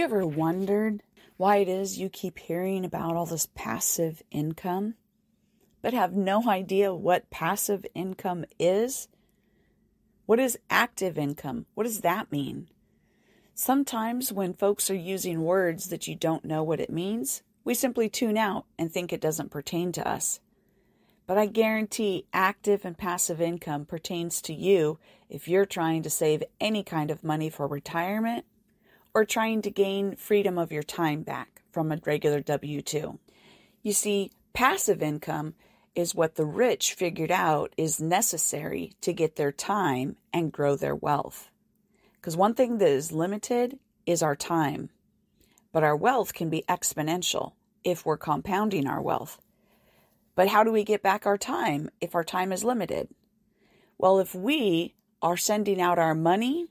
ever wondered why it is you keep hearing about all this passive income, but have no idea what passive income is? What is active income? What does that mean? Sometimes when folks are using words that you don't know what it means, we simply tune out and think it doesn't pertain to us. But I guarantee active and passive income pertains to you if you're trying to save any kind of money for retirement or trying to gain freedom of your time back from a regular W-2. You see, passive income is what the rich figured out is necessary to get their time and grow their wealth. Because one thing that is limited is our time, but our wealth can be exponential if we're compounding our wealth. But how do we get back our time if our time is limited? Well, if we are sending out our money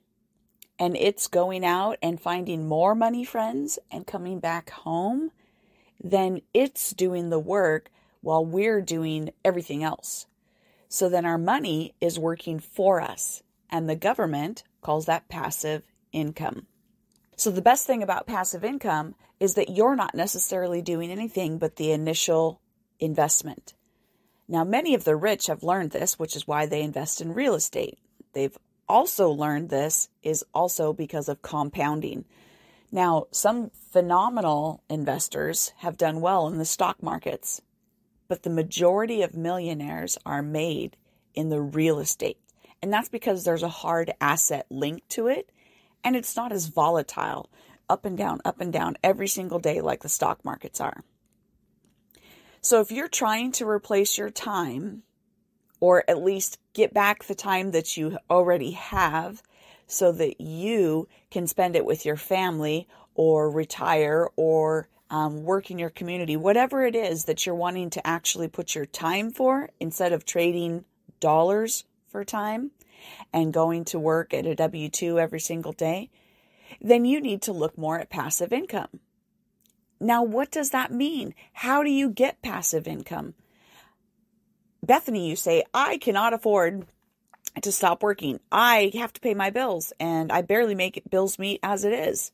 and it's going out and finding more money friends and coming back home, then it's doing the work while we're doing everything else. So then our money is working for us, and the government calls that passive income. So the best thing about passive income is that you're not necessarily doing anything but the initial investment. Now, many of the rich have learned this, which is why they invest in real estate. They've also learned this is also because of compounding. Now, some phenomenal investors have done well in the stock markets, but the majority of millionaires are made in the real estate. And that's because there's a hard asset linked to it, and it's not as volatile, up and down every single day like the stock markets are. So if you're trying to replace your time, or at least get back the time that you already have so that you can spend it with your family or retire or work in your community, whatever it is that you're wanting to actually put your time for instead of trading dollars for time and going to work at a W-2 every single day, then you need to look more at passive income. Now, what does that mean? How do you get passive income? Bethany, you say, I cannot afford to stop working. I have to pay my bills and I barely make bills meet as it is.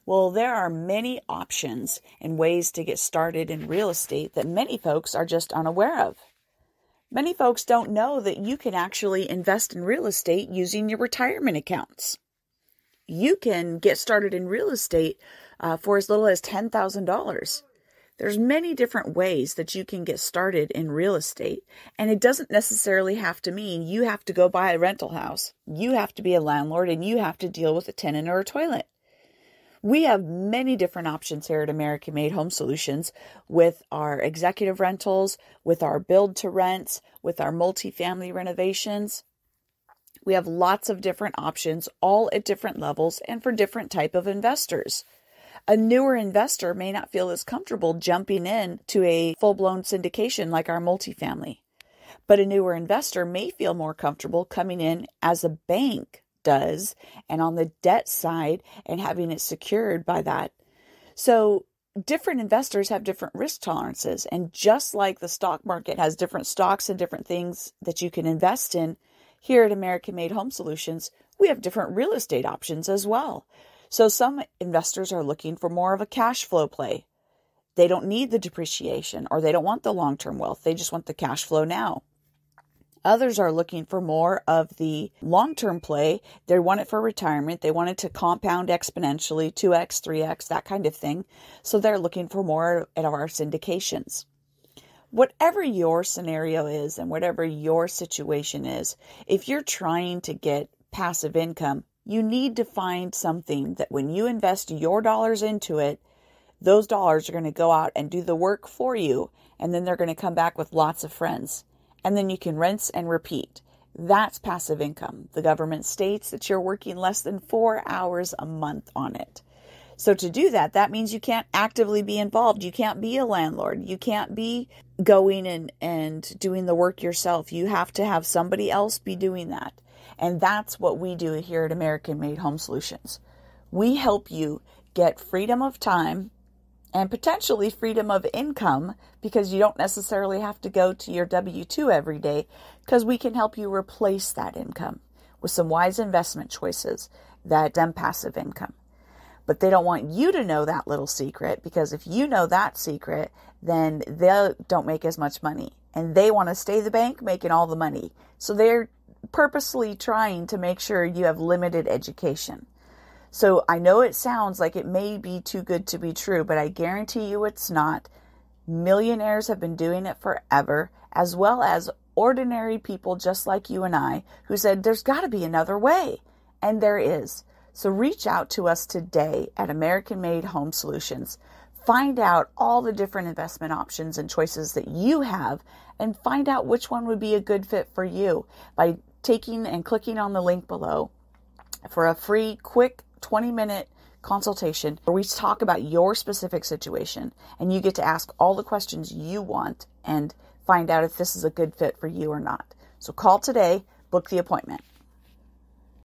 Well, there are many options and ways to get started in real estate that many folks are just unaware of. Many folks don't know that you can actually invest in real estate using your retirement accounts. You can get started in real estate for as little as $10,000. There's many different ways that you can get started in real estate, and it doesn't necessarily have to mean you have to go buy a rental house. You have to be a landlord, and you have to deal with a tenant or a toilet. We have many different options here at American Made Home Solutions with our executive rentals, with our build to rents, with our multifamily renovations. We have lots of different options, all at different levels and for different type of investors. A newer investor may not feel as comfortable jumping in to a full-blown syndication like our multifamily, but a newer investor may feel more comfortable coming in as a bank does and on the debt side and having it secured by that. So different investors have different risk tolerances, and just like the stock market has different stocks and different things that you can invest in, here at American Made Home Solutions, we have different real estate options as well. So some investors are looking for more of a cash flow play. They don't need the depreciation or they don't want the long-term wealth. They just want the cash flow now. Others are looking for more of the long-term play. They want it for retirement. They want it to compound exponentially, 2x, 3x, that kind of thing. So they're looking for more of our syndications. Whatever your scenario is and whatever your situation is, if you're trying to get passive income, you need to find something that when you invest your dollars into it, those dollars are going to go out and do the work for you, and then they're going to come back with lots of friends. And then you can rinse and repeat. That's passive income. The government states that you're working less than 4 hours a month on it. So to do that, that means you can't actively be involved. You can't be a landlord. You can't be going and doing the work yourself. You have to have somebody else be doing that. And that's what we do here at American Made Home Solutions. We help you get freedom of time and potentially freedom of income, because you don't necessarily have to go to your W-2 every day, because we can help you replace that income with some wise investment choices that passive income. But they don't want you to know that little secret, because if you know that secret, then they don't make as much money. And they want to stay the bank making all the money. So they're purposely trying to make sure you have limited education. So I know it sounds like it may be too good to be true, but I guarantee you it's not. Millionaires have been doing it forever, as well as ordinary people just like you and I, who said there's got to be another way. And there is. So reach out to us today at American Made Home Solutions. Find out all the different investment options and choices that you have, and find out which one would be a good fit for you by taking and clicking on the link below for a free, quick 20-minute consultation where we talk about your specific situation, and you get to ask all the questions you want and find out if this is a good fit for you or not. So call today, book the appointment.